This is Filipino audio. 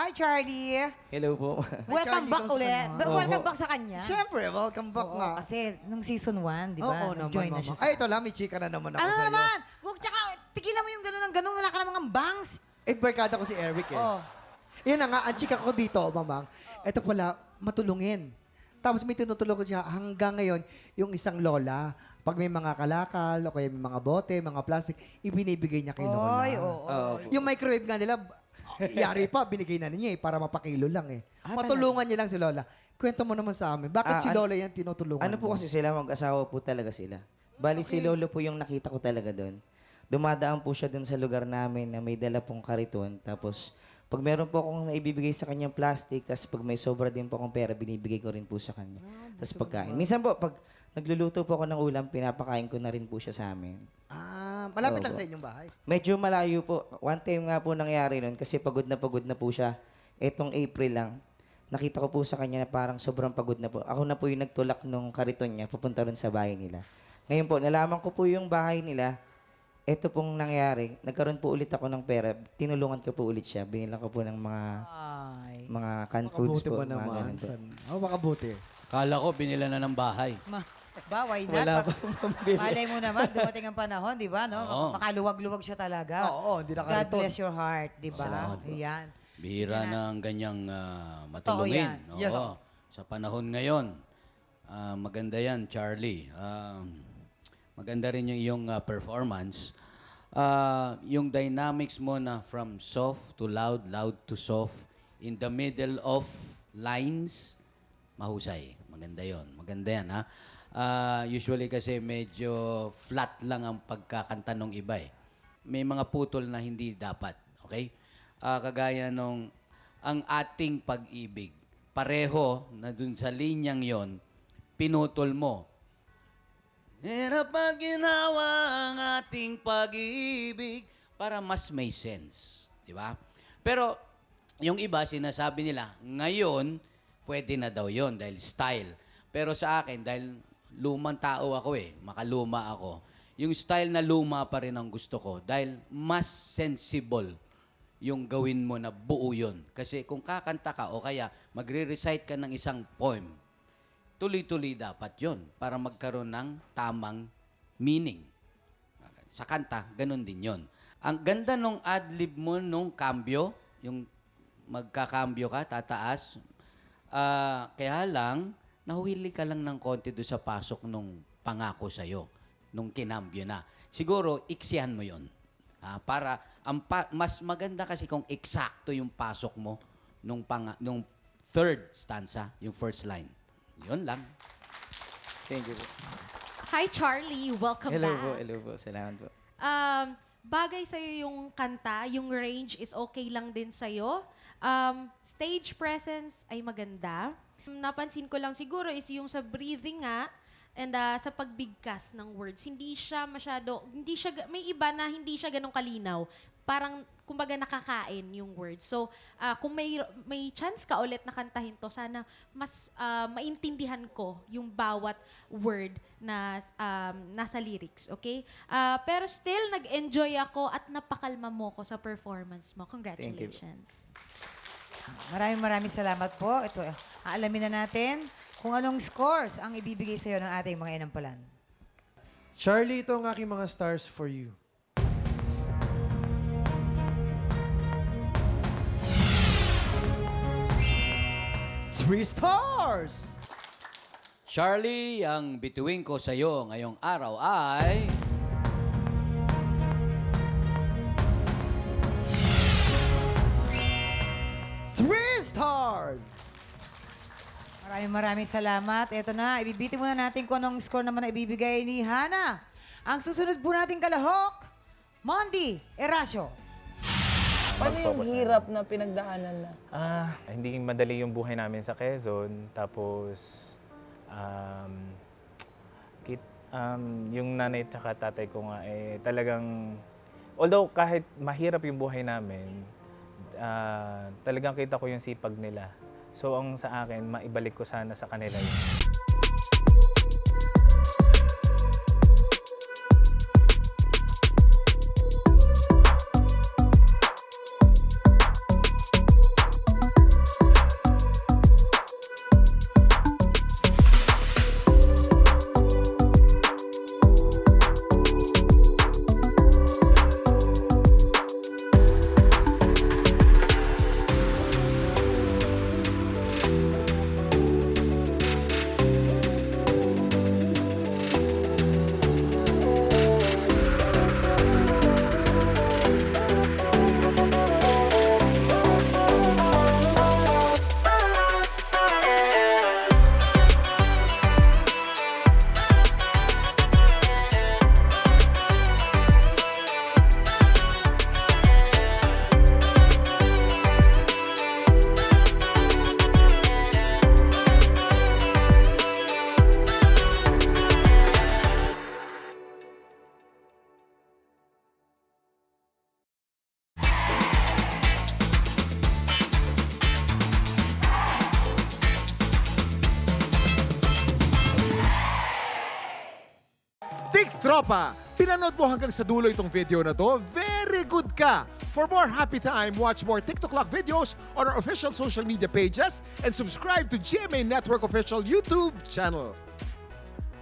Hi, Charlie. Hello po. Welcome Charlie, back kamusta ulit. naman? Welcome back sa kanya. Siyempre, welcome back Oo, nga. kasi nung season 1, di ba? Oo naman, Nag-join na mama. siya. Ay, ito lang, may chika na naman ako Ano sa'yo. naman? Huwag, tsaka, tigilan mo yung gano'n ng gano'n. Wala ka namang bangs. Eh, barkada ko si Eric eh. Oh. Yan na nga, ang chika ko dito, mamang. Ito pala, matulungin. Tapos may tinutulong ko siya hanggang ngayon, yung isang lola. Pag may mga kalakal, o kaya may mga bote, mga plastic, ibinibigay niya kay lola. Oy, oo. Yung microwave nga nila, yari pa, binigay na niya eh, para mapakilo lang eh. Ah, Matulungan niya lang si lola. Kwento mo naman sa amin, bakit si ano- lola yan tinutulungan Ano po mo? kasi sila, mag-asawa po talaga sila. Bali si Lolo po yung nakita ko talaga doon. Dumadaan po siya doon sa lugar namin na may dala pong kariton. Tapos pag meron po akong naibibigay sa kanyang plastic, tapos pag may sobra din po akong pera, binibigay ko rin po sa kanya. Tapos pagkain. Minsan po, pag nagluluto po ako ng ulam, pinapakain ko na rin po siya sa amin. Ah, malapit lang Oo. sa inyong bahay. Medyo malayo po. One time nga po nangyari nun kasi pagod na po siya. Etong April lang, nakita ko po sa kanya na parang sobrang pagod na po. Ako na po yung nagtulak nung kariton niya papunta rin sa bahay nila. Ngayon po, nalaman ko po yung bahay nila. Ito pong nangyari. Nagkaroon po ulit ako ng pera. Tinulungan ko po ulit siya. Binilang ko po ng Ay. mga canned foods Makabuti po. ba mga naman? ganun po. Oh, makabuti. Kala ko, binila na ng bahay. Why not? Wala Pag- pa pambili. Malay mo naman, dumating ang panahon, di ba? No? Oo. Makaluwag-luwag siya talaga. Oo, hindi na God kariton. bless your heart, di ba? Salamat po. Ayan. Bihira Hindi na ang ganyang yan. matulungin. Yes. Sa panahon ngayon, maganda yan, Charlie. Maganda rin yung iyong performance. Yung dynamics mo na from soft to loud, loud to soft, in the middle of lines, mahusay. Maganda yon. Maganda yan, ha? Usually kasi medyo flat lang ang pagkakanta ng iba eh. May mga putol na hindi dapat. Okay? Kagaya nung ang ating pag-ibig. Pareho na dun sa linyang yon, pinutol mo. Hirap at ginawa ang ating pag-ibig para mas may sense. Di ba? Pero yung iba, sinasabi nila, ngayon, pwede na daw yon dahil style. Pero sa akin, dahil lumang tao ako makaluma ako, yung style na luma pa rin ang gusto ko dahil mas sensible yung gawin mo na buo yun. Kasi kung kakanta ka o kaya magre-recite ka ng isang poem, tuloy-tuloy dapat yon para magkaroon ng tamang meaning. Sa kanta, ganun din yon. Ang ganda nung adlib mo nung cambio, yung magkakambyo ka, tataas. Kaya lang, nahuhili ka lang ng konti doon sa pasok nung pangako sa'yo, nung kinambyo na. Siguro, iksihan mo yon. Para, mas maganda kasi kung eksakto yung pasok mo nung third stanza, yung first line. Yun lang. Thank you po. Hi, Charlie. Welcome Hello back. po, hello po. Salamat po. Bagay sa'yo yung kanta, yung range is okay lang din sa'yo. Stage presence ay maganda. Napansin ko lang siguro is yung sa breathing nga and sa pagbigkas ng words. Hindi siya masyado, may iba na hindi siya ganun kalinaw. Parang, kumbaga, nakakain yung words. So, kung may chance ka ulit na kantahin to, sana mas maintindihan ko yung bawat word na nasa lyrics, okay? Pero still, nag-enjoy ako at napakalma mo ko sa performance mo. Congratulations. Maraming salamat po. Ito, aalamin na natin kung anong scores ang ibibigay sa'yo ng ating mga inampalan. Charlie, ito ang aking mga stars for you. Three stars! Charlie, ang bituin ko sa'yo ngayong araw ay... Three stars! Maraming salamat. Ito na, ibibiti muna natin kung anong score naman na ibibigay ni Hana. Ang susunod po nating kalahok, Mondi Erasio. Paano yung hirap na pinagdaanan na? Hindi madali yung buhay namin sa Quezon. Tapos, yung nanay at tatay ko nga, talagang, although kahit mahirap yung buhay namin, talagang kita ko yung sipag nila. So, ang sa akin, maibalik ko sana sa kanila yun. Tiktropa! Pinanood mo hanggang sa dulo itong video na to? Very good ka! For more happy time, watch more TikTok Clock videos on our official social media pages and subscribe to GMA Network official YouTube channel.